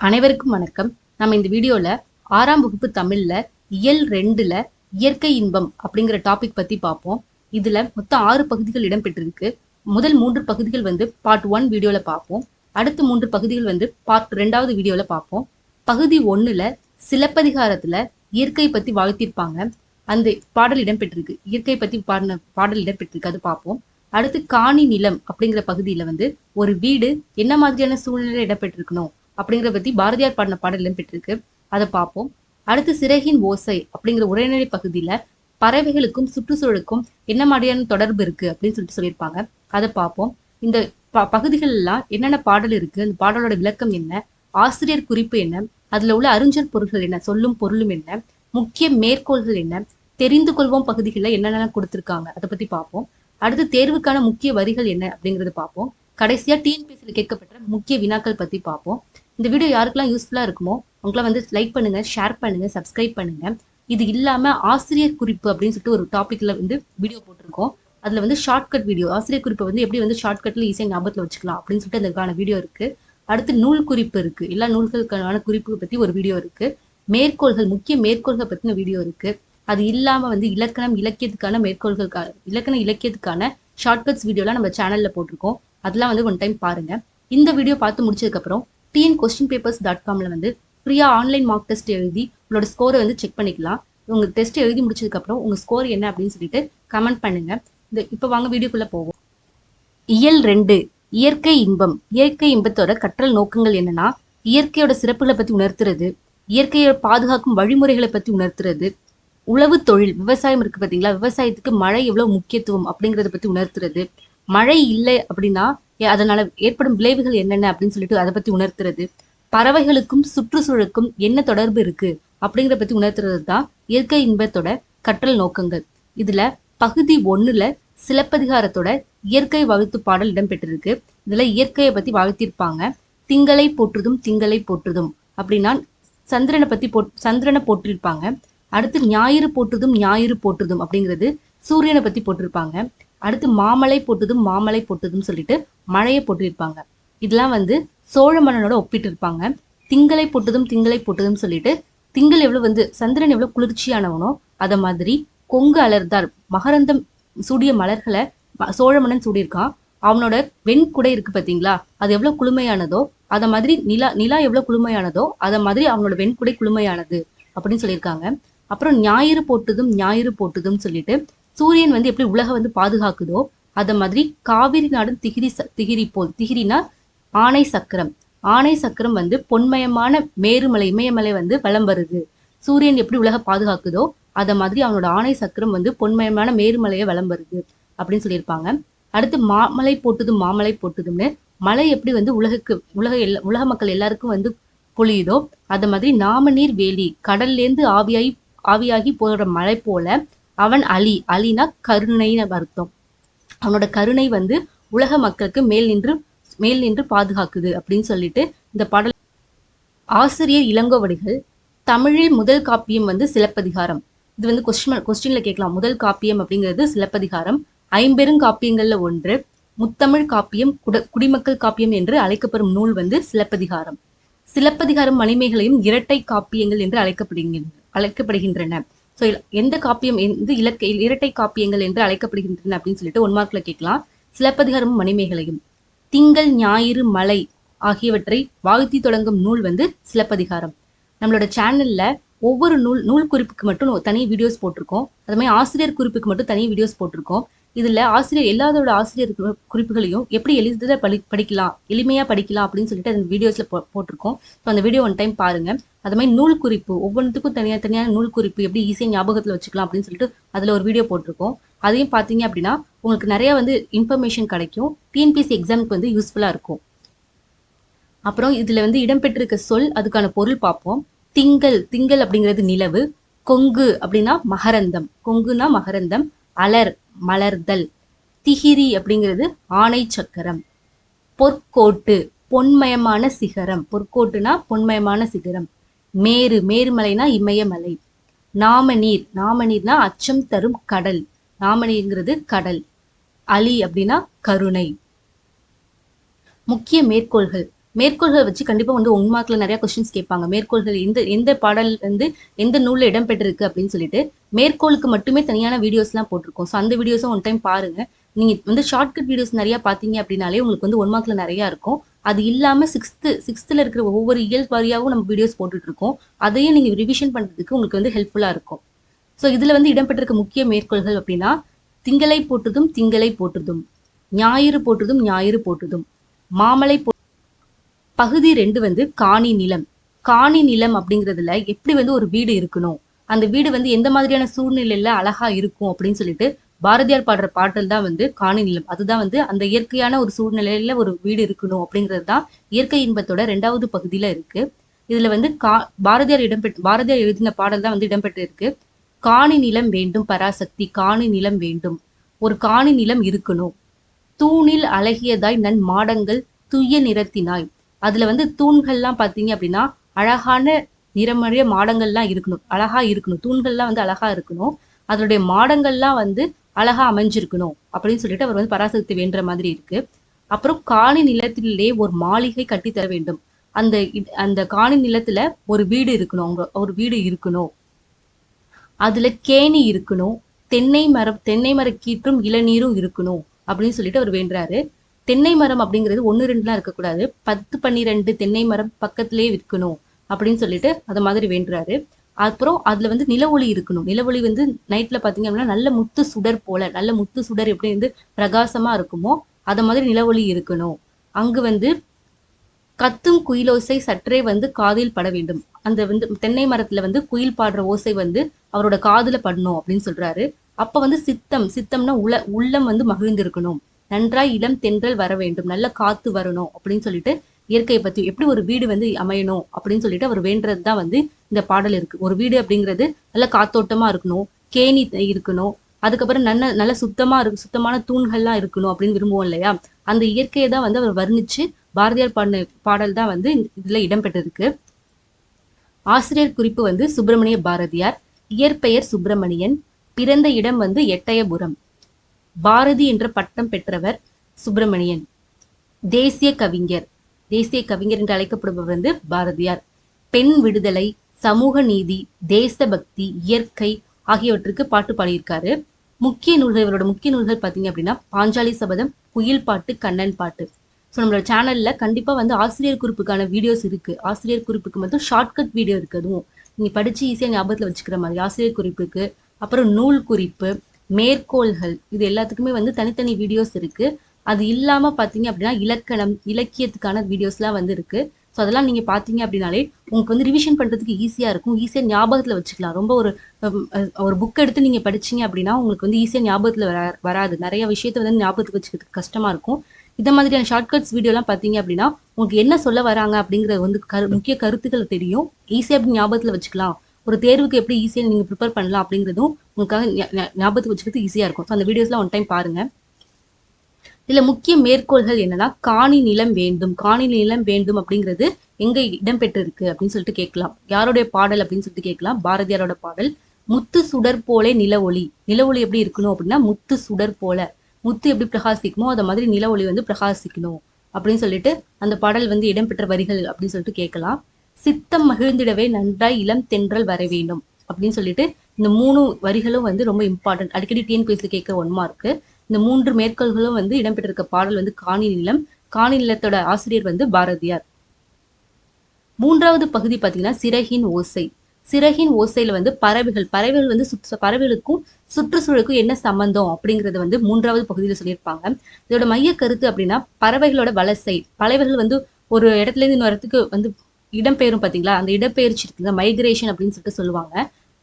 அனைவருக்கும் வணக்கம். நம்ம இந்த வீடியோல 6ஆம் வகுப்பு தமிழ்ல இயல் 2ல இயற்கை இன்பம் அப்படிங்கிற டாபிக் பத்தி பார்ப்போம். இதுல மொத்தம் 6 பகுதிகள் இடம்பெற்றிருக்கு. முதல் 3 பகுதிகள் வந்து பார்ட் 1 வீடியோல பார்ப்போம். அடுத்த 3 பகுதிகள் வந்து பார்ட் 2வது வீடியோல பார்ப்போம். பகுதி 1ல சிலப்பதிகாரத்துல இயற்கை பத்தி வாழ்த்திருப்பாங்க. அந்த பாடல் இடம்பெற்றிருக்கு. இயற்கை பத்தி பாடின பாடல் இடம்பெற்றிருக்கு, அது பார்ப்போம். அடுத்து காணி நிலம் அப்படிங்கிற பகுதியில வந்து ஒரு வீடு என்ன மாதிரியான சூழ்நிலை இடம்பெற்றிருக்கணும் அப்படிங்கிறத பத்தி பாரதியார் பாடின பாடல் இடம்பெற்றிருக்கு, அதை பார்ப்போம். அடுத்து சிறகின் ஓசை அப்படிங்கிற உரைநடை பகுதியில பறவைகளுக்கும் சுற்றுச்சூழலுக்கும் என்ன மாதிரியான தொடர்பு இருக்கு அப்படின்னு சொல்லியிருப்பாங்க, அதை பார்ப்போம். இந்த பகுதிகள் எல்லாம் என்னென்ன பாடல் இருக்கு, அந்த பாடலோட விளக்கம் என்ன, ஆசிரியர் குறிப்பு என்ன, அதுல உள்ள அறிஞர் பொருள்கள் என்ன, சொல்லும் பொருளும் என்ன, முக்கிய மேற்கோள்கள் என்ன, தெரிந்து கொள்வோம் பகுதிகளில் என்னென்னலாம் கொடுத்திருக்காங்க அதை பத்தி பார்ப்போம். அடுத்து தேர்வுக்கான முக்கிய வரிகள் என்ன அப்படிங்கறது பார்ப்போம். கடைசியா டிஎன்பிஎஸ்சியில் கேட்கப்பட்ட முக்கிய வினாக்கள் பத்தி பார்ப்போம். இந்த வீடியோ யாருக்கெல்லாம் யூஸ்ஃபுல்லா இருக்குமோ அவங்களாம் வந்து லைக் பண்ணுங்க, ஷேர் பண்ணுங்க, சப்ஸ்கிரைப் பண்ணுங்க. இது இல்லாம ஆசிரியர் குறிப்பு அப்படின்னு சொல்லிட்டு ஒரு டாபிக்ல வந்து வீடியோ போட்டிருக்கோம். அதுல வந்து ஷார்ட்கட் வீடியோ, ஆசிரியர் குறிப்பை வந்து எப்படி வந்து ஷார்ட்கட்ல ஈஸியா ஞாபகத்துல வச்சுக்கலாம் அப்படின்னு சொல்லிட்டு அதுக்கான வீடியோ இருக்கு. அடுத்து நூல் குறிப்பு இருக்கு, எல்லா நூல்களுக்கான குறிப்பு பத்தி ஒரு வீடியோ இருக்கு. மேற்கோள்கள், முக்கிய மேற்கோள்கள் பத்தின வீடியோ இருக்கு. அது இல்லாம வந்து இலக்கணம் இலக்கியத்துக்கான மேற்கோள்களுக்கான இலக்கியத்துக்கான ஷார்ட்கட்ஸ் வீடியோலாம் நம்ம சேனல்ல போட்டிருக்கோம். அதெல்லாம் வந்து ஒன் டைம் பாருங்க. இந்த வீடியோ பார்த்து முடிச்சதுக்கு அப்புறம் tnquestionpapers.comல வந்து ஃப்ரீயா ஆன்லைன் மார்க் டெஸ்ட் எழுதி உங்களோட ஸ்கோரை வந்து செக் பண்ணிக்கலாம். உங்க டெஸ்ட் எழுதி முடிச்சதுக்கு அப்புறம் உங்க ஸ்கோர் என்ன அப்படின்னு சொல்லிட்டு கமெண்ட் பண்ணுங்க. இப்ப வாங்க வீடியோக்குள்ள போவோம். இயல் 2 இயற்கை இன்பம். இயற்கை இன்பத்தோட கற்றல் நோக்கங்கள் என்னன்னா, இயற்கையோட சிறப்புகளை பத்தி உணர்த்துறது, இயற்கையை பாதுகாக்கும் வழிமுறைகளை பத்தி உணர்த்துறது, உழவு தொழில் விவசாயம் இருக்கு பாத்தீங்களா, விவசாயத்துக்கு மழை எவ்வளவு முக்கியத்துவம் அப்படிங்கறத பத்தி உணர்த்துறது, மழை இல்லை அப்படின்னா அதனால ஏற்படும் விளைவுகள் என்னென்ன அப்படின்னு சொல்லிட்டு அதை பத்தி உணர்த்துறது, பறவைகளுக்கும் சுற்றுச்சூழலுக்கும் என்ன தொடர்பு இருக்கு அப்படிங்கிறத பத்தி உணர்த்துறது தான் இயற்கை இன்பத்தோட கற்றல் நோக்கங்கள். இதுல பகுதி 1ல சிலப்பதிகாரத்தோட இயற்கை வாழ்த்து பாடல் இடம்பெற்றிருக்கு. இதுல இயற்கையை பத்தி வாழ்த்திருப்பாங்க. திங்களை போற்றுதும் திங்களை போற்றுதும் அப்படின்னா சந்திரனை பத்தி சந்திரனை போற்றிருப்பாங்க. அடுத்து ஞாயிறு போற்றுதும் ஞாயிறு போற்றுதும் அப்படிங்கிறது சூரியனை பத்தி போட்டிருப்பாங்க. அடுத்து மாமலை போட்டுதும் மாமலை போட்டுதும் சொல்லிட்டு மழையை போட்டிருப்பாங்க. இதெல்லாம் வந்து சோழ மன்னனோட ஒப்பிட்டு இருப்பாங்க. திங்களை போட்டுதும் திங்களை போட்டுதும் சொல்லிட்டு திங்கள் எவ்வளவு வந்து சந்திரன் எவ்வளவு குளிர்ச்சியானவனோ அத மாதிரி கொங்கு அலர்ந்தார் மகரந்தம் சூடிய மலர்களை சோழ மன்னன் சூடியிருக்கான். அவனோட வெண்குடை இருக்கு பாத்தீங்களா, அது எவ்வளவு குளுமையானதோ அத மாதிரி நிலா எவ்வளவு குளுமையானதோ அத மாதிரி அவனோட வெண்குடை குளுமையானது அப்படின்னு சொல்லியிருக்காங்க. அப்புறம் ஞாயிறு போட்டுதும் ஞாயிறு போட்டுதும் சொல்லிட்டு சூரியன் வந்து எப்படி உலக வந்து பாதுகாக்குதோ அத மாதிரி காவிரி நாடும் திகிரி போல், திகிரினா ஆணை சக்கரம், ஆணை சக்கரம் வந்து பொன்மயமான மேருமலை இமயமலை வந்து வலம் வருது. சூரியன் எப்படி உலக பாதுகாக்குதோ அத மாதிரி அவனோட ஆணை சக்கரம் வந்து பொன்மயமான மேருமலையை வலம் வருது அப்படின்னு சொல்லியிருப்பாங்க. அடுத்து மாமலை போட்டுதும் மாமலை போட்டுதும்னு மழை எப்படி வந்து உலக மக்கள் எல்லாருக்கும் வந்து பொழியுதோ அத மாதிரி நாமநீர் வேலி, கடல்ல இருந்து ஆவியாகி போற மழை போல அவன் அலினா கருணைன்னு அர்த்தம். அவனோட கருணை வந்து உலக மக்களுக்கு மேல் நின்று பாதுகாக்குது அப்படின்னு சொல்லிட்டு இந்த பாடல். ஆசிரியர் இளங்கோவடிகள் தமிழில் முதல் காப்பியம் வந்து சிலப்பதிகாரம். இது வந்து கொஸ்டின்ல கேட்கலாம். முதல் காப்பியம் அப்படிங்கிறது சிலப்பதிகாரம். 5 பெருங்காப்பியங்கள்ல ஒன்று. முத்தமிழ் காப்பியம், குடிமக்கள் காப்பியம் என்று அழைக்கப்படும் நூல் வந்து சிலப்பதிகாரம். சிலப்பதிகாரம் மணிமேகலையும் இரட்டை காப்பியங்கள் என்று அழைக்கப்படுகின்றன. ஸோ எந்த காப்பியம் எந்த இரட்டை காப்பியங்கள் என்று அழைக்கப்படுகின்றன அப்படின்னு சொல்லிட்டு 1 மார்க்ல கேட்கலாம். சிலப்பதிகாரமும் மணிமேகலையும். திங்கள் ஞாயிறு மலை ஆகியவற்றை வாழ்த்தி தொடங்கும் நூல் வந்து சிலப்பதிகாரம். நம்மளோட சேனல்ல ஒவ்வொரு நூல் குறிப்புக்கு மட்டும் தனி வீடியோஸ் போட்டிருக்கோம். அது மாதிரி ஆசிரியர் குறிப்புக்கு மட்டும் தனி வீடியோஸ் போட்டிருக்கோம். இதுல எல்லாத்தோட ஆசிரியர் குறிப்புகளையும் எப்படி எளிதில் படிக்கலாம், எளிமையா படிக்கலாம் அப்படின்னு சொல்லிட்டு அந்த வீடியோஸ்ல போட்டிருக்கோம். ஸோ அந்த வீடியோ ஒன் டைம் பாருங்க. அது மாதிரி நூல் குறிப்பு ஒவ்வொன்றுக்கும் தனியான நூல் குறிப்பு எப்படி ஈஸியா ஞாபகத்துல வச்சுக்கலாம் அப்படின்னு சொல்லிட்டு அதுல ஒரு வீடியோ போட்டிருக்கோம். அதையும் பாத்தீங்க அப்படின்னா உங்களுக்கு நிறைய வந்து இன்ஃபர்மேஷன் கிடைக்கும். டிஎன்பிஎஸ்சி எக்ஸாமுக்கு வந்து யூஸ்ஃபுல்லா இருக்கும். அப்புறம் இதுல வந்து இடம்பெற்றிருக்க சொல், அதுக்கான பொருள் பார்ப்போம். திங்கள் அப்படிங்கிறது நிலவு. கொங்கு அப்படின்னா மகரந்தம், கொங்குனா மகரந்தம். அலர் மலர்தல். திகிரி அப்படிங்கிறது ஆணை சக்கரம். பொற்கோட்டு பொன்மயமான சிகரம், பொற்கோட்டுனா பொன்மயமான சிகரம். மேருமலைனா இமயமலை. நாமநீர்னா அச்சம் தரும் கடல், நாமநீர்ங்கிறது கடல். அலி அப்படின்னா கருணை. முக்கிய மேற்கோள்கள். மேற்கோள்களை வச்சு கண்டிப்பா வந்து ஒன் மார்க்ல நிறைய கொஸ்டின்ஸ் கேட்பாங்க. மேற்கோள்கள் எந்த பாடல் வந்து எந்த நூல்ல இடம்பெற்றிருக்கு அப்படின்னு சொல்லிட்டு மேற்கோளுக்கு மட்டுமே தனியான வீடியோஸ்லாம் போட்டிருக்கோம். ஸோ அந்த வீடியோஸும் ஒன் டைம் பாருங்க. நீங்க வந்து ஷார்ட்கட் வீடியோஸ் நிறைய பார்த்தீங்க அப்படின்னாலே உங்களுக்கு வந்து ஒன் மார்க்ல நிறைய இருக்கும். அது இல்லாம சிக்ஸ்த்துல இருக்கிற ஒவ்வொரு இயல் வாரியாகவும் நம்ம வீடியோஸ் போட்டுட்டு இருக்கோம். அதையும் நீங்க ரிவிஷன் பண்றதுக்கு உங்களுக்கு வந்து ஹெல்ப்ஃபுல்லா இருக்கும். ஸோ இதுல வந்து இடம்பெற்றிருக்க முக்கிய மேற்கோள்கள் அப்படின்னா, திங்களை போற்றுதும் திங்களை போற்றுதும், ஞாயிறு போற்றுதும் ஞாயிறு போற்றுதும், மாமலை பகுதி 2 வந்து காணி நிலம். காணி நிலம் அப்படிங்கிறதுல எப்படி வந்து ஒரு வீடு இருக்கணும், அந்த வீடு வந்து எந்த மாதிரியான சூழ்நிலையில அழகா இருக்கும் அப்படின்னு சொல்லிட்டு பாரதியார் பாடுற பாடல் தான் வந்து காணி நிலம். அதுதான் வந்து அந்த இயற்கையான ஒரு சூழ்நிலையில ஒரு வீடு இருக்கணும் அப்படிங்கிறது தான் இயற்கை இன்பத்தோட 2வது பகுதியில இருக்கு. இதுல வந்து பாரதியார் எழுதின பாடல் தான் வந்து இடம்பெற்று இருக்கு. காணி நிலம் வேண்டும் பராசக்தி, காணி நிலம் வேண்டும், ஒரு காணி நிலம் இருக்கணும், தூணில் அழகியதாய் நன் மாடங்கள் துய்ய நிறத்தினாய். அதுல வந்து தூண்கள்லாம் பாத்தீங்க அப்படின்னா அழகான நிறமறிய மாடங்கள்லாம் இருக்கணும், அழகா இருக்கணும். தூண்கள்லாம் வந்து அழகா இருக்கணும், அதனுடைய மாடங்கள்லாம் வந்து அழகா அமைஞ்சிருக்கணும் அப்படின்னு சொல்லிட்டு அவர் வந்து பராசக்தி வேண்டுற மாதிரி இருக்கு. அப்புறம் காணி நிலத்திலே ஒரு மாளிகை கட்டித்தர வேண்டும். அந்த அந்த காணி நிலத்துல ஒரு வீடு இருக்கணும், அவங்க ஒரு வீடு இருக்கணும், அதுல கேணி இருக்கணும், தென்னை மரக்கீற்றும் இளநீரும் இருக்கணும் அப்படின்னு சொல்லிட்டு அவர் வேண்டுறாரு. தென்னை மரம் அப்படிங்கிறது 1, 2லாம் இருக்கக்கூடாது, 10, 12 தென்னை மரம் பக்கத்திலே இருக்கணும் அப்படின்னு சொல்லிட்டு அது மாதிரி வேண்டுறாரு. அப்புறம் அதுல வந்து நில ஒளி இருக்கணும். நில ஒளி வந்து நைட்ல பாத்தீங்க அப்படின்னா நல்ல முத்து சுடர் போல, நல்ல முத்து சுடர் எப்படி வந்து பிரகாசமா இருக்குமோ அத மாதிரி நில ஒளி இருக்கணும். அங்கு வந்து கத்தும் குயிலோசை சற்றே வந்து காதில் பட வேண்டும். அந்த வந்து தென்னை மரத்துல வந்து குயில் பாடுற ஓசை வந்து அவரோட காதுல படணும் அப்படின்னு சொல்றாரு. அப்ப வந்து சித்தம்னா உள்ளம் வந்து மகிழ்ந்திருக்கணும், நன்றாய் இளம் தென்றல் வர வேண்டும், நல்ல காத்து வரணும் அப்படின்னு சொல்லிட்டு இயற்கையை பத்தி எப்படி ஒரு வீடு வந்து அமையணும் அப்படின்னு சொல்லிட்டு அவர் வேண்டது தான் வந்து இந்த பாடல் இருக்கு. ஒரு வீடு அப்படிங்கிறது நல்ல காத்தோட்டமா இருக்கணும், கேணி இருக்கணும், அதுக்கப்புறம் நல்ல சுத்தமான தூண்கள்லாம் இருக்கணும் அப்படின்னு விரும்புவோம் இல்லையா. அந்த இயற்கையை தான் வந்து அவர் வர்ணிச்சு பாரதியார் பாடல் தான் வந்து இதுல இடம்பெற்றிருக்கு. ஆசிரியர் குறிப்பு வந்து சுப்பிரமணிய பாரதியார், இயற்பெயர் சுப்பிரமணியன், பிறந்த இடம் வந்து எட்டயபுரம், பாரதி என்ற பட்டம் பெற்றவர் சுப்பிரமணியன், தேசிய கவிஞர் என்று அழைக்கப்படுபவர் வந்து பாரதியார், பெண் விடுதலை, சமூக நீதி, தேசபக்தி, இயற்கை ஆகியவற்றுக்கு பாட்டு பாடியிருக்காரு. இவரோட முக்கிய நூல்கள் பாத்தீங்க அப்படின்னா பாஞ்சாலி சபதம், குயில் பாட்டு, கண்ணன் பாட்டு. ஸோ நம்மளோட சேனல்ல கண்டிப்பா வந்து ஆசிரியர் குறிப்புக்கான வீடியோஸ் இருக்கு. ஆசிரியர் குறிப்புக்கு மட்டும் ஷார்ட்கட் வீடியோ இருக்கு. அதுவும் நீங்க படிச்சு ஈஸியா ஞாபகத்துல வச்சுக்கிற மாதிரி ஆசிரியர் குறிப்புக்கு, அப்புறம் நூல் குறிப்பு, மேற்கோள்கள், இது எல்லாத்துக்குமே வந்து தனித்தனி வீடியோஸ் இருக்கு. அது இல்லாம பாத்தீங்க அப்படின்னா இலக்கணம், இலக்கியத்துக்கான வீடியோஸ்லாம் வந்து இருக்கு. ஸோ அதெல்லாம் நீங்க பாத்தீங்க அப்படின்னாலே உங்களுக்கு வந்து ரிவிஷன் பண்றதுக்கு ஈஸியா இருக்கும், ஈஸியா ஞாபகத்துல வச்சுக்கலாம். ரொம்ப ஒரு புக் எடுத்து நீங்க படிச்சீங்க அப்படின்னா உங்களுக்கு வந்து ஈஸியா ஞாபகத்துல வராது. நிறைய விஷயத்த வந்து ஞாபகத்துக்கு வச்சுக்கிறதுக்கு கஷ்டமா இருக்கும். இந்த மாதிரியான ஷார்ட்கட்ஸ் வீடியோலாம் பார்த்தீங்க அப்படின்னா உங்களுக்கு என்ன சொல்ல வராங்க அப்படிங்கிறது வந்து முக்கிய கருத்துக்கள் தெரியும், ஈஸியாக எப்படி ஞாபகத்தில் வச்சுக்கலாம், ஒரு தேர்வுக்கு எப்படி ஈஸியாக நீங்கள் ப்ரிப்பேர் பண்ணலாம் அப்படிங்கிறதும் உங்களுக்காக ஞாபகத்துக்கு வச்சுக்கிறது ஈஸியாக இருக்கும். ஸோ அந்த வீடியோஸ்லாம் ஒன் டைம் பாருங்க. இதில் முக்கிய மேற்கோள்கள் என்னன்னா, காணி நிலம் வேண்டும் அப்படிங்கிறது எங்க இடம்பெற்றிருக்கு அப்படின்னு சொல்லிட்டு கேட்கலாம். யாருடைய பாடல் அப்படின்னு சொல்லிட்டு கேட்கலாம், பாரதியாரோட பாடல். முத்து சுடர் போலே நில ஒளி எப்படி இருக்கணும் அப்படின்னா, முத்து சுடர் போல, முத்து எப்படி பிரகாசிக்குமோ அத மாதிரி நில ஒளி வந்து பிரகாசிக்கணும் அப்படின்னு சொல்லிட்டு அந்த பாடல் வந்து இடம்பெற்ற வரிகள் அப்படின்னு சொல்லிட்டு கேட்கலாம். சித்தம் மகிழ்ந்திடவே நன்றாய் இளம் தென்றல் வர வேண்டும் அப்படின்னு சொல்லிட்டு இந்த 3 வரிகளும் வந்து ரொம்ப இம்பார்ட்டன்ட், அடிக்கடி டிஎன்பிஎஸ்சி கேட்க 1 மார்க். இந்த 3 மேற்கோள்களும் வந்து இடம்பெற்றிருக்க பாடல் வந்து காணி நிலத்தோட ஆசிரியர் வந்து பாரதியார். 3வது பகுதி பாத்தீங்கன்னா சிறகின் ஓசையில வந்து பறவைகள் வந்து பறவைகளுக்கும் சுற்றுச்சூழலுக்கும் என்ன சம்பந்தம் அப்படிங்கறது வந்து 3வது பகுதியில சொல்லியிருப்பாங்க. இதோட மைய கருத்து அப்படின்னா பறவைகளோட வலசை. பறவைகள் வந்து ஒரு இடத்துல இருந்து இன்னொரு இடத்துக்கு வந்து இடம்பெயரும் பாத்தீங்களா, அந்த இடப்பெயர்ச்சி இருக்குங்க, மைக்ரேஷன் அப்படின்னு சொல்லிட்டு சொல்லுவாங்க.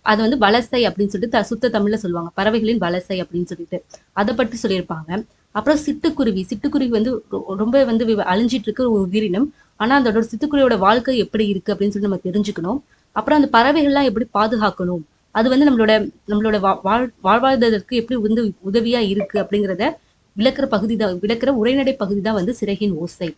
அது வந்து வலசை அப்படின்னு சொல்லிட்டு சுத்த தமிழ்ல சொல்லுவாங்க, பறவைகளின் வலசை அப்படின்னு சொல்லிட்டு அதை பற்றி சொல்லியிருப்பாங்க. அப்புறம் சிட்டுக்குருவி வந்து ரொம்ப வந்து அழிஞ்சிட்டு இருக்க ஒரு உயிரினம். ஆனா அதோட சிட்டுக்குருவியோட வாழ்க்கை எப்படி இருக்கு அப்படின்னு சொல்லி நம்ம தெரிஞ்சுக்கணும். அப்புறம் அந்த பறவைகள்லாம் எப்படி பாதுகாக்கணும், அது வந்து நம்மளோட வாழ்வாதாரத்திற்கு எப்படி வந்து உதவியா இருக்கு அப்படிங்கிறத விளக்குற உரைநடை பகுதி தான் வந்து சிறகின் ஓசை.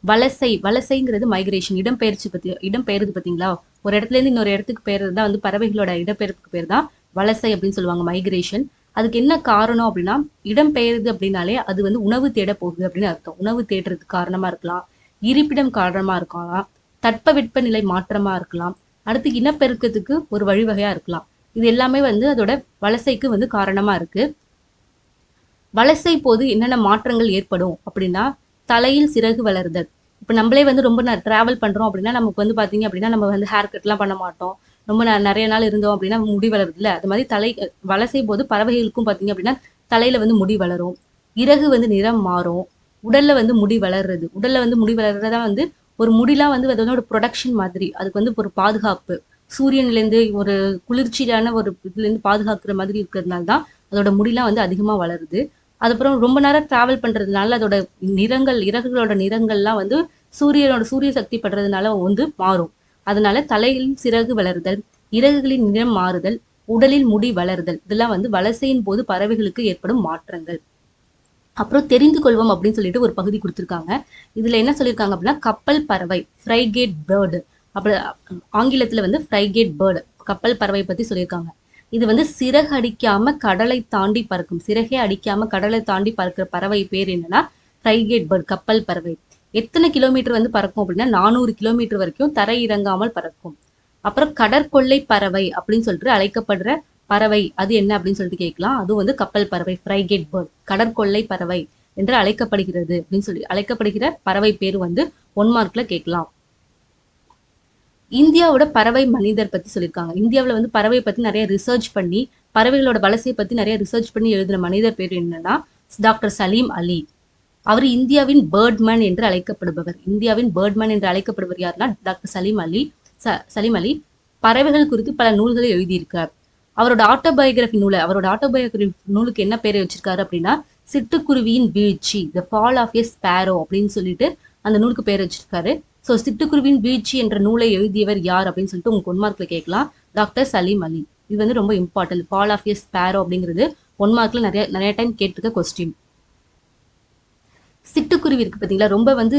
வலசைங்கிறது மைக்ரேஷன், இடம்பெயர்றது பாத்தீங்களா, ஒரு இடத்துல இருந்து இன்னொரு இடத்துக்கு பெயர்றது தான் வந்து பறவைகளோட இடம்பெயர்ப்புக்கு பேர் தான் வலசை அப்படின்னு சொல்லுவாங்க, மைக்ரேஷன். அதுக்கு என்ன காரணம் அப்படின்னா, இடம்பெயருது அப்படின்னாலே அது வந்து உணவு தேட போகுது அப்படின்னு அர்த்தம். உணவு தேடுறதுக்கு காரணமா இருக்கலாம், இருப்பிடம் காரணமா இருக்கலாம், தட்பவெட்ப நிலை மாற்றமா இருக்கலாம், அடுத்து இனப்பெருக்கத்துக்கு ஒரு வழிவகையா இருக்கலாம். இது எல்லாமே வந்து அதோட வலசைக்கு வந்து காரணமா இருக்கு. வலசை போது என்னென்ன மாற்றங்கள் ஏற்படும் அப்படின்னா, தலையில் சிறகு வளருதல். இப்ப நம்மளே வந்து ரொம்ப டிராவல் பண்றோம் அப்படின்னா நமக்கு வந்து பாத்தீங்க அப்படின்னா நம்ம வந்து ஹேர் கட்லாம் பண்ண மாட்டோம். ரொம்ப நிறைய நாள் இருந்தோம் அப்படின்னா முடி வளருது இல்ல, அது மாதிரி வலசை போது பறவைகளுக்கும் பாத்தீங்க அப்படின்னா தலையில வந்து முடி வளரும், இறகு வந்து நிறம் மாறும், உடல்ல வந்து முடி வளர்றது. உடல்ல வந்து முடி வளர்றதா வந்து ஒரு முடிலாம் வந்து அதோட ப்ரொடக்ஷன் மாதிரி, அதுக்கு வந்து ஒரு பாதுகாப்பு, சூரியன்ல இருந்து ஒரு குளிர்ச்சியான ஒரு இதுல இருந்து பாதுகாக்கிற மாதிரி இருக்கிறதுனால தான் அதோட முடிலாம் வந்து அதிகமா வளருது. அதுக்கப்புறம் ரொம்ப நேரம் டிராவல் பண்றதுனால அதோட நிறங்கள், இறகுகளோட நிறங்கள்லாம் வந்து சூரிய சக்தி படுறதுனால வந்து மாறும். அதனால தலையில் சிறகு வளருதல், இறகுகளின் நிறம் மாறுதல், உடலில் முடி வளருதல், இதெல்லாம் வந்து வலசையின் போது பறவைகளுக்கு ஏற்படும் மாற்றங்கள். அப்புறம் தெரிந்து கொள்வோம் அப்படின்னு சொல்லிட்டு ஒரு பகுதி கொடுத்துருக்காங்க. இதுல என்ன சொல்லியிருக்காங்க அப்படின்னா, கப்பல் பறவை, ஃப்ரைகேட் பேர்டு, அப்படி ஆங்கிலத்துல வந்து ஃப்ரைகேட் பேர்டு, கப்பல் பறவை பத்தி சொல்லியிருக்காங்க. இது வந்து சிறகு அடிக்காம கடலை தாண்டி பறக்கும், சிறகே அடிக்காம கடலை தாண்டி பறக்கிற பறவை பேர் என்னன்னா ஃப்ரைகேட் பேர்டு, கப்பல் பறவை. எத்தனை கிலோமீட்டர் வந்து பறக்கும் அப்படின்னா 400 கிலோமீட்டர் வரைக்கும் தரை இறங்காமல் பறக்கும். அப்புறம் கடற்கொள்ளை பறவை அப்படின்னு சொல்லிட்டு அழைக்கப்படுற பறவை அது என்ன அப்படின்னு சொல்லிட்டு கேட்கலாம். அது வந்து கப்பல் பறவை, ஃப்ரைகேட் பேர்ட், கடற்கொள்ளை பறவை என்று அழைக்கப்படுகிறது அப்படின்னு சொல்லி அழைக்கப்படுகிற பறவை பேர் வந்து 1 மார்க்ல கேட்கலாம். இந்தியாவோட பறவை மனிதர் பத்தி சொல்லியிருக்காங்க. இந்தியாவில் வந்து பறவை பத்தி நிறைய ரிசர்ச் பண்ணி, பறவைகளோட வலசையை பத்தி நிறைய ரிசர்ச் பண்ணி எழுதின மனிதர் பேர் என்னன்னா டாக்டர் சலீம் அலி. அவர் இந்தியாவின் பேர்ட்மேன் என்று அழைக்கப்படுபவர். இந்தியாவின் பேர்ட்மேன் என்று அழைக்கப்படுவர் யாருன்னா டாக்டர் சலீம் அலி. சலீம் அலி பறவைகள் குறித்து பல நூல்களை எழுதியிருக்கார். அவரோட ஆட்டோபயோகிராபி நூலுக்கு என்ன பேரை வச்சிருக்காரு அப்படின்னா சிட்டுக்குருவியின் வீழ்ச்சி, the fall of a sparrow அப்படின்னு சொல்லிட்டு அந்த நூலுக்கு பேர் வச்சிருக்காரு. ஸோ சிட்டுக்குருவியின் வீழ்ச்சி என்ற நூலை எழுதியவர் யார் அப்படின்னு சொல்லிட்டு உங்களுக்கு 1 மார்க்ல கேட்கலாம். டாக்டர் சலீம் அலி. இது வந்து ரொம்ப important. Fall of a sparrow அப்படிங்கிறது 1 மார்க்ல நிறைய டைம் கேட்டிருக்க கொஸ்டின். சிட்டுக்குருவி இருக்கு பார்த்தீங்களா, ரொம்ப வந்து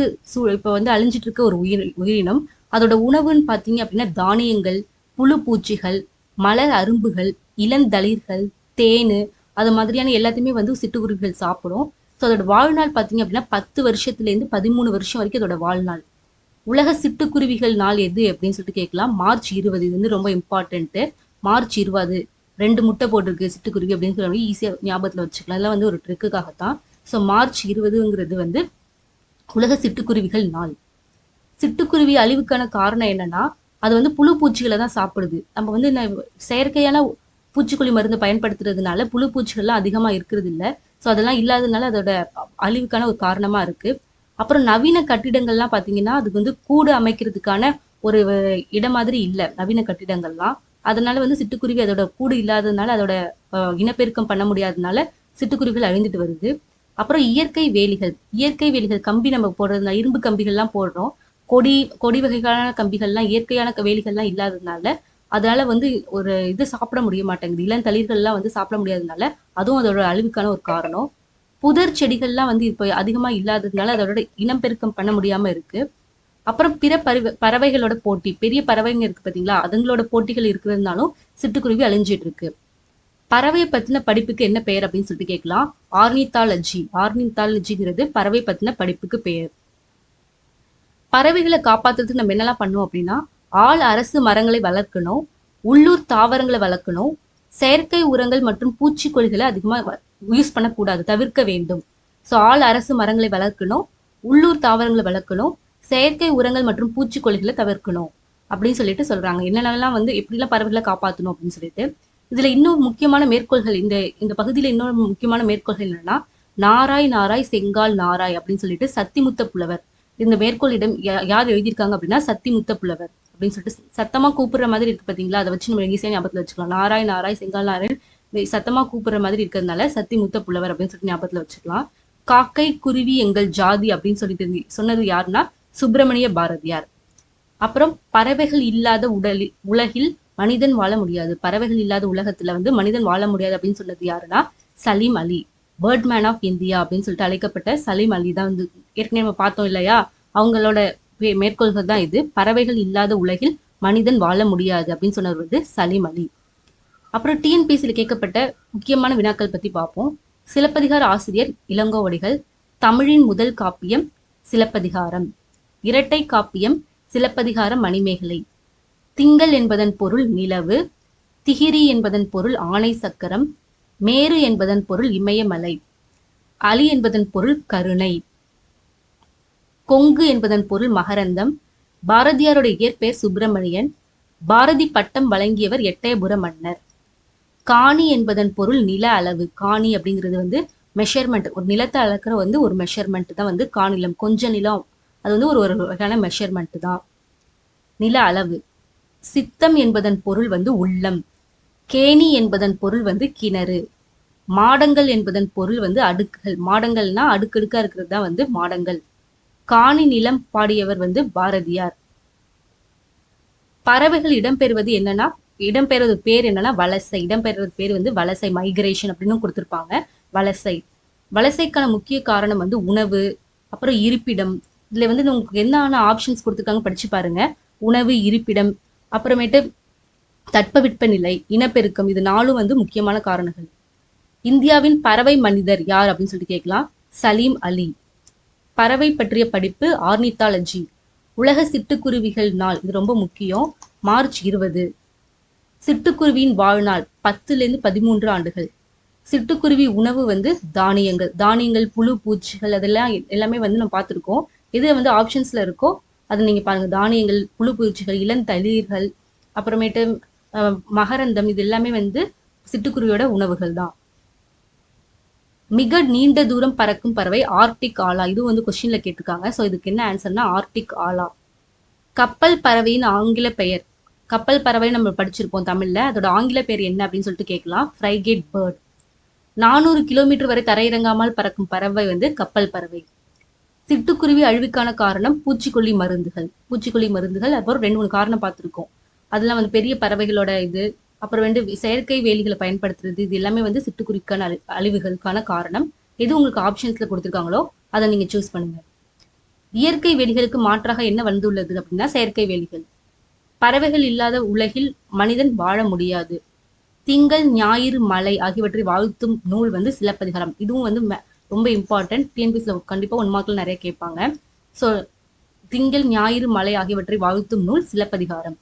இப்போ வந்து அழிஞ்சிட்டு இருக்க ஒரு உயிரினம். அதோட உணவுன்னு பார்த்தீங்க அப்படின்னா தானியங்கள், புழு பூச்சிகள், மலர் அரும்புகள், இளந்தளிர்கள், தேனு, அது மாதிரியான எல்லாத்தையுமே வந்து சிட்டுக்குருவிகள் சாப்பிடும். ஸோ அதோட வாழ்நாள் பார்த்தீங்க அப்படின்னா 10 வருஷத்துலேருந்து 13 வருஷம் வரைக்கும் அதோட வாழ்நாள். உலக சிட்டுக்குருவிகள் நாள் எது அப்படின்னு சொல்லிட்டு கேட்கலாம். மார்ச் 20. இது வந்து ரொம்ப இம்பார்ட்டன்ட்டு. மார்ச் 20 2 முட்டை போட்டிருக்கு சிட்டுக்குருவி அப்படின்னு சொல்லி ஈஸியாக ஞாபகத்தில் வச்சுக்கலாம். இதெல்லாம் வந்து ஒரு ட்ரிக்குக்காகத்தான். ஸோ மார்ச் 20ங்கிறது வந்து உலக சிட்டுக்குருவிகள் நாள். சிட்டுக்குருவி அழிவுக்கான காரணம் என்னன்னா அது வந்து புழு பூச்சிகளை தான் சாப்பிடுது. நம்ம வந்து செயற்கையான பூச்சிக்கொல்லி மருந்து பயன்படுத்துறதுனால புழு பூச்சிகள்லாம் அதிகமா இருக்கிறது இல்லை. ஸோ அதெல்லாம் இல்லாததுனால அதோட அழிவுக்கான ஒரு காரணமா இருக்கு. அப்புறம் நவீன கட்டிடங்கள்லாம் பார்த்தீங்கன்னா அதுக்கு வந்து கூடு அமைக்கிறதுக்கான ஒரு இடம் மாதிரி இல்லை நவீன கட்டிடங்கள்லாம். அதனால வந்து சிட்டுக்குருவி அதோட கூடு இல்லாததுனால அதோட இனப்பெருக்கம் பண்ண முடியாததுனால சிட்டுக்குருவிகள் அழிந்துட்டு வருது. அப்புறம் இயற்கை வேலிகள் கம்பி நம்ம போடுறதுனால இரும்பு கம்பிகள்லாம் போடுறோம். கொடி வகைகளான கம்பிகள்லாம் இயற்கையான வேலிகள்லாம் இல்லாததுனால அதனால வந்து ஒரு இது சாப்பிட முடிய மாட்டேங்குது. இளந்தளிர்கள்லாம் வந்து சாப்பிட முடியாததுனால அதுவும் அதோட அழிவுக்கான ஒரு காரணம். புதர் செடிகள்லாம் வந்து இப்போ அதிகமா இல்லாததுனால அதோட இனப்பெருக்கம் பண்ண முடியாம இருக்கு. அப்புறம் பிற பறவைகளோட போட்டி, பெரிய பறவைங்க இருக்கு பார்த்தீங்களா, அதுங்களோட போட்டிகள் இருக்கிறதுனாலும் சிட்டுக்குருவி அழிஞ்சிட்டு இருக்கு. பறவையை பத்தின படிப்புக்கு என்ன பெயர் அப்படின்னு சொல்லிட்டு கேட்கலாம். ஆர்னித்தாலஜிங்கிறது பறவை பத்தின படிப்புக்கு பெயர். பறவைகளை காப்பாத்துறதுக்கு நம்ம என்னெல்லாம் பண்ணுவோம் அப்படின்னா அரசு மரங்களை வளர்க்கணும், உள்ளூர் தாவரங்களை வளர்க்கணும், செயற்கை உரங்கள் மற்றும் பூச்சிக்கொல்லிகளை அதிகமா யூஸ் பண்ணக்கூடாது, தவிர்க்க வேண்டும். ஸோ அரசு மரங்களை வளர்க்கணும், உள்ளூர் தாவரங்களை வளர்க்கணும், செயற்கை உரங்கள் மற்றும் பூச்சிக்கொல்லிகளை தவிர்க்கணும் அப்படின்னு சொல்லிட்டு சொல்றாங்க. என்னென்னலாம் வந்து எப்படிலாம் பறவைகளை காப்பாற்றணும் அப்படின்னு சொல்லிட்டு. இதுல இன்னொரு முக்கியமான மேற்கோள்கள் இந்த பகுதியில இன்னொரு முக்கியமான மேற்கோள்கள் என்னன்னா நாராய் செங்கால் நாராய் அப்படின்னு சொல்லிட்டு சத்திமுத்த புலவர். இந்த மேற்கோளிடம் யார் எழுதியிருக்காங்க அப்படின்னா சத்திமுத்த புலவர் அப்படின்னு சொல்லிட்டு சத்தமா கூப்பிடுற மாதிரி இருக்கு பாத்தீங்களா, அதை வச்சு நம்ம ஈஸியா ஞாபகத்துல வச்சுக்கலாம். நாராய் செங்கால் நாராயண் சத்தமா கூப்பிடுற மாதிரி இருக்கிறதுனால சத்திமுத்த புலவர் அப்படின்னு சொல்லிட்டு ஞாபகத்துல வச்சுக்கலாம். காக்கை குருவி எங்கள் ஜாதி அப்படின்னு சொல்லிட்டு சொன்னது யாருன்னா சுப்பிரமணிய பாரதியார். அப்புறம் பறவைகள் இல்லாத உலகில் மனிதன் வாழ முடியாது, பறவைகள் இல்லாத உலகத்துல வந்து மனிதன் வாழ முடியாது அப்படின்னு சொன்னது யாருன்னா சலீம் அலி. பேர்ட்மேன் ஆஃப் இந்தியா அப்படின்னு சொல்லிட்டு அழைக்கப்பட்ட சலீம் அலி தான் வந்து ஏற்கனவே நம்ம பார்த்தோம் இல்லையா, அவங்களோட மேற்கோள்கள் தான் இது. பறவைகள் இல்லாத உலகில் மனிதன் வாழ முடியாது அப்படின்னு சொன்னவர் வந்து சலீம் அலி. அப்புறம் டிஎன்பிசியில் கேட்கப்பட்ட முக்கியமான வினாக்கள் பத்தி பார்ப்போம். சிலப்பதிகார ஆசிரியர் இளங்கோவடிகள். தமிழின் முதல் காப்பியம் சிலப்பதிகாரம். இரட்டை காப்பியம் சிலப்பதிகாரம் மணிமேகலை. திங்கள் என்பதன் பொருள் நிலவு, திகிரி என்பதன் பொருள் ஆணை சக்கரம், மேரு என்பதன் பொருள் இமயமலை, அலி என்பதன் பொருள் கருணை, கொங்கு என்பதன் பொருள் மகரந்தம், பாரதியாருடைய இயற்பெயர் சுப்பிரமணியன், பாரதி பட்டம் வழங்கியவர் எட்டயபுர மன்னர். காணி என்பதன் பொருள் நில அளவு. காணி அப்படிங்கிறது வந்து மெஷர்மெண்ட், ஒரு நிலத்தை அளக்கிற வந்து ஒரு மெஷர்மெண்ட் தான் வந்து காணிலம். கொஞ்ச நிலம், அது வந்து ஒரு வகையான மெஷர்மெண்ட் தான், நில அளவு. சித்தம் என்பதன் பொருள் வந்து உள்ளம். கேணி என்பதன் பொருள் வந்து கிணறு. மாடங்கள் என்பதன் பொருள் வந்து அடுக்குகள். மாடங்கள்னா அடுக்கடுக்கா இருக்கிறது தான் வந்து மாடங்கள். காணி நிலம் பாடியவர் வந்து பாரதியார். பறவைகள் இடம்பெறுவது என்னன்னா, இடம்பெறுவது பேர் என்னன்னா வலசை. இடம்பெறுவது பேர் வந்து வலசை, மைக்ரேஷன் அப்படின்னு கொடுத்திருப்பாங்க. வலசை. வலசைக்கான முக்கிய காரணம் வந்து உணவு, அப்புறம் இருப்பிடம். இதுல வந்து உங்களுக்கு என்னென்ன ஆப்ஷன்ஸ் கொடுத்துருக்காங்க படிச்சு பாருங்க. உணவு, இருப்பிடம், அப்புறமேட்டு தட்பவெப்பநிலை, இனப்பெருக்கம், இது 4 வந்து முக்கியமான காரணங்கள். இந்தியாவின் பறவை மனிதர் யார் அப்படின்னு சொல்லிட்டு கேட்கலாம். சலீம் அலி. பறவை பற்றிய படிப்பு ஆர்னித்தாலஜி. உலக சிட்டுக்குருவிகள் நாள், இது ரொம்ப முக்கியம், மார்ச் 20. சிட்டுக்குருவியின் வாழ்நாள் 10 to 13 ஆண்டுகள். சிட்டுக்குருவி உணவு வந்து தானியங்கள். தானியங்கள், புழு, பூச்சிகள், அதெல்லாம் எல்லாமே வந்து நம்ம பார்த்துருக்கோம். எது வந்து ஆப்ஷன்ஸ்ல இருக்கோ அதை நீங்க பாருங்க. தானியங்கள், புழு பூச்சிகள், இளந்தளிர்கள், அப்புறமேட்டு மகரந்தம், இது எல்லாமே வந்து சிட்டுக்குருவியோட உணவுகள் தான். மிக நீண்ட தூரம் பறக்கும் பறவை ஆர்டிக் ஆலா. இது வந்து கொஸ்டின்ல கேட்டிருக்காங்க. ஸோ இதுக்கு என்ன ஆன்சர்னா ஆர்டிக் ஆலா. கப்பல் பறவையின் ஆங்கில பெயர். கப்பல் பறவை நம்ம படிச்சிருப்போம் தமிழ்ல, அதோட ஆங்கில பெயர் என்ன அப்படின்னு சொல்லிட்டு கேட்கலாம். Frigate bird. 400 கிலோமீட்டர் வரை தரையிறங்காமல் பறக்கும் பறவை வந்து கப்பல் பறவை. சிட்டுக்குருவி அழிவுக்கான காரணம் பூச்சிக்கொல்லி மருந்துகள். பூச்சிக்கொல்லி மருந்துகள், அப்புறம் 2-3 காரணம் பார்த்துருக்கோம். அதெல்லாம் வந்து பெரிய பறவைகளோட இது, அப்புறம் வந்து செயற்கை வேலிகளை பயன்படுத்துறது, இது எல்லாமே வந்து சிட்டுக்குருவிக்கான அழிவுகளுக்கான காரணம். எது உங்களுக்கு ஆப்ஷன்ஸ்ல கொடுத்துருக்காங்களோ அதை நீங்க சூஸ் பண்ணுங்க. இயற்கை வேலிகளுக்கு மாற்றாக என்ன வந்துள்ளது அப்படின்னா செயற்கை வேலிகள். பறவைகள் இல்லாத உலகில் மனிதன் வாழ முடியாது. திங்கள், ஞாயிறு, மலை ஆகியவற்றை வாழ்த்தும் நூல் வந்து சிலப்பதிகாரம். இதுவும் வந்து ரொம்ப இம்பார்ட்டன்ட். டிஎன்பிஎஸ்ல கண்டிப்பா 1 மார்க்ல நிறைய கேட்பாங்க. ஸோ திங்கள், ஞாயிறு, மலை ஆகியவற்றை வாழ்த்தும் நூல் சிலப்பதிகாரம்.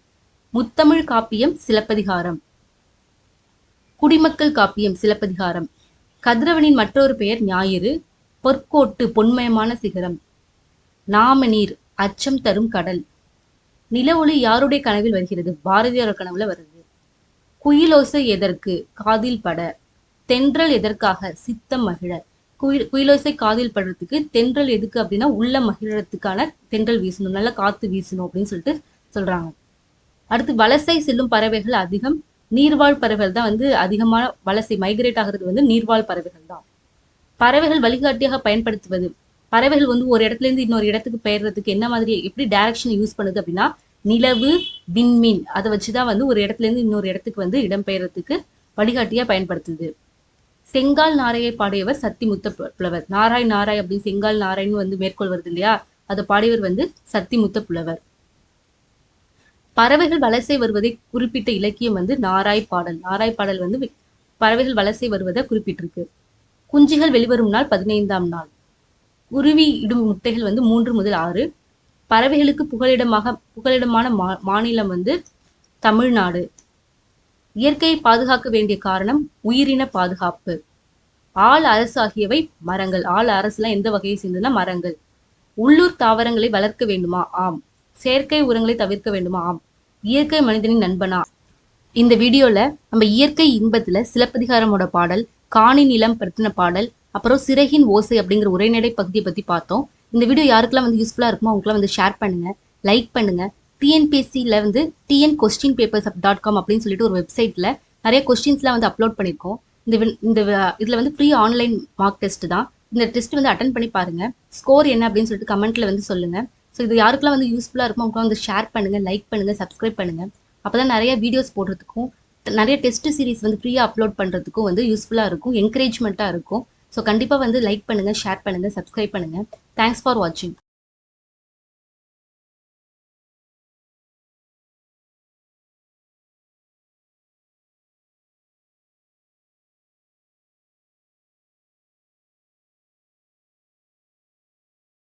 முத்தமிழ் காப்பியம் சிலப்பதிகாரம். குடிமக்கள் காப்பியம் சிலப்பதிகாரம். கதிரவனின் மற்றொரு பெயர் ஞாயிறு. பொற்கோட்டு, பொன்மயமான சிகரம். நாமநீர், அச்சம் தரும் கடல். நில ஒளி யாருடைய கனவில் வருகிறது? பாரதியார் கனவுல வருது. குயிலோசை எதற்கு? காதில் பட. தென்றல் எதற்காக? சித்தம் மகிழ. குயிலோசை காதில் படுறதுக்கு, தென்றல் எதுக்கு அப்படின்னா உள்ள மகிழறதுக்கான தென்றல் வீசணும், நல்ல காத்து வீசணும் அப்படின்னு சொல்லிட்டு சொல்றாங்க. அடுத்து வலசை செல்லும் பறவைகள் அதிகம். நீர்வாழ் பறவைகள் தான் வந்து அதிகமான வலசை மைக்ரேட் ஆகிறது வந்து நீர்வாழ் பறவைகள் தான். பறவைகள் வழிகாட்டியாக பயன்படுத்துவது. பறவைகள் வந்து ஒரு இடத்துல இருந்து இன்னொரு இடத்துக்கு பெயர்றதுக்கு என்ன மாதிரி, எப்படி டைரக்ஷன் யூஸ் பண்ணுது அப்படின்னா நிலவு, விண்மீன், அதை வச்சுதான் வந்து ஒரு இடத்துல இருந்து இன்னொரு இடத்துக்கு வந்து இடம்பெயர்றதுக்கு வழிகாட்டியா பயன்படுத்துது. செங்கால் நாரையை பாடியவர் சத்திமுத்த புலவர். நாராய் நாராய் அப்படின்னு செங்கால் நாராயணு வந்து மேற்கோள் வருது இல்லையா, அதை பாடியவர் வந்து சத்திமுத்த புலவர். பறவைகள் வலசை வருவதை குறிப்பிட்ட இலக்கியம் வந்து நாராய் பாடல். நாராய் பாடல் வந்து பறவைகள் வலசை வருவதை குறிப்பிட்டிருக்கு. குஞ்சுகள் வெளிவரும் நாள் 15ஆம் நாள். குருவி இடும் முட்டைகள் வந்து 3 முதல் 6. பறவைகளுக்கு புகலிடமான மாநிலம் வந்து தமிழ்நாடு. இயற்கையை பாதுகாக்க வேண்டிய காரணம் உயிரின பாதுகாப்பு. ஆள் அரசு ஆகியவை மரங்கள். ஆள் அரசுலாம் எந்த வகையை சேர்ந்ததுன்னா மரங்கள். உள்ளூர் தாவரங்களை வளர்க்க வேண்டுமா? ஆம். செயற்கை உரங்களை தவிர்க்க வேண்டுமா? ஆம். இயற்கை மனிதனின் நண்பனா? இந்த வீடியோல நம்ம இயற்கை இன்பத்துல சிலப்பதிகாரமோட பாடல், காணி நிலம் பற்றின பாடல், அப்புறம் சிறகின் ஓசை அப்படிங்கிற உரைநடை பகுதியை பத்தி பார்த்தோம். இந்த வீடியோ யாருக்கெல்லாம் வந்து யூஸ்ஃபுல்லா இருக்குமோ அவங்களுக்குலாம் வந்து ஷேர் பண்ணுங்க, லைக் பண்ணுங்க. டிஎன்பிஎஸ்சியில் வந்து tnquestionpapers.com அப்படின்னு சொல்லிட்டு ஒரு வெப்சைட்ல நிறைய கொஸ்டின்ஸ்லாம் வந்து அப்லோட் பண்ணியிருக்கோம். இந்த இதுல வந்து ஃப்ரீ ஆன்லைன் மார்க் டெஸ்ட் தான். இந்த டெஸ்ட் வந்து அட்டன் பண்ணி பாருங்க. ஸ்கோர் என்ன அப்படின்னு சொல்லிட்டு கமெண்ட்ல வந்து சொல்லுங்க. ஸோ இது யாருக்கெல்லாம் வந்து யூஸ்ஃபுல்லாக இருக்குமோ அவங்களும் வந்து ஷேர் பண்ணுங்க, லைக் பண்ணுங்க, சப்ஸ்கிரைப் பண்ணுங்க. அப்போதான் நிறைய வீடியோஸ் போடுறதுக்கும் நிறைய டெஸ்ட் சீரிஸ் வந்து ஃப்ரீயாக அப்லோட் பண்ணுறதுக்கும் வந்து யூஸ்ஃபுல்லாக இருக்கும், என்கரேஜ்மெண்ட்டாக இருக்கும். ஸோ கண்டிப்பாக வந்து லைக் பண்ணுங்க, ஷேர் பண்ணுங்க, சப்ஸ்கிரைப் பண்ணுங்க. தேங்க்ஸ் ஃபார் வாட்சிங்.